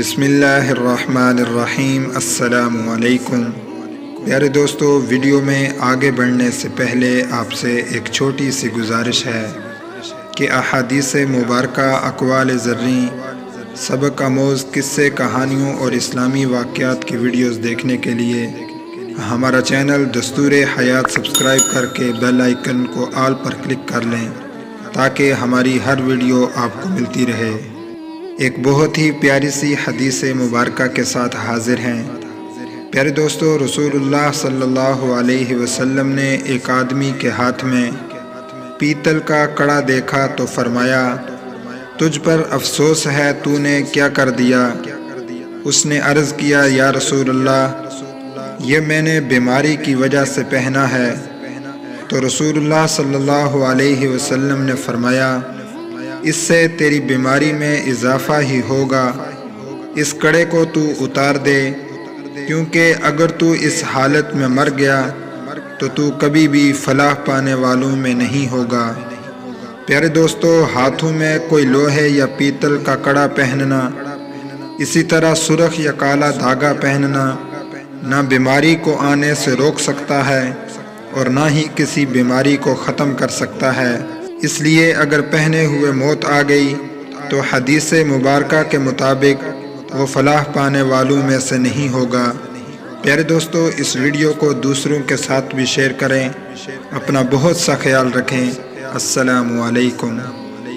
بسم اللہ الرحمن الرحیم۔ السلام علیکم۔ پیارے دوستو، ویڈیو میں آگے بڑھنے سے پہلے آپ سے ایک چھوٹی سی گزارش ہے کہ احادیث مبارکہ، اقوال زرعی، سبق آموز قصے، کہانیوں اور اسلامی واقعات کی ویڈیوز دیکھنے کے لیے ہمارا چینل دستور حیات سبسکرائب کر کے بیل آئیکن کو آل پر کلک کر لیں تاکہ ہماری ہر ویڈیو آپ کو ملتی رہے۔ ایک بہت ہی پیاری سی حدیث مبارکہ کے ساتھ حاضر ہیں۔ پیارے دوستو، رسول اللہ صلی اللہ علیہ وسلم نے ایک آدمی کے ہاتھ میں پیتل کا کڑا دیکھا تو فرمایا، تجھ پر افسوس ہے، تو نے کیا کر دیا؟ اس نے عرض کیا، یا رسول اللہ، یہ میں نے بیماری کی وجہ سے پہنا ہے۔ تو رسول اللہ صلی اللہ علیہ وسلم نے فرمایا، اس سے تیری بیماری میں اضافہ ہی ہوگا، اس کڑے کو تو اتار دے، کیونکہ اگر تو اس حالت میں مر گیا تو تو کبھی بھی فلاح پانے والوں میں نہیں ہوگا۔ پیارے دوستو، ہاتھوں میں کوئی لوہے یا پیتل کا کڑا پہننا، اسی طرح سرخ یا کالا دھاگا پہننا نہ بیماری کو آنے سے روک سکتا ہے اور نہ ہی کسی بیماری کو ختم کر سکتا ہے۔ اس لیے اگر پہنے ہوئے موت آ گئی تو حدیث مبارکہ کے مطابق وہ فلاح پانے والوں میں سے نہیں ہوگا۔ پیارے دوستو، اس ویڈیو کو دوسروں کے ساتھ بھی شیئر کریں۔ اپنا بہت سا خیال رکھیں۔ السلام علیکم۔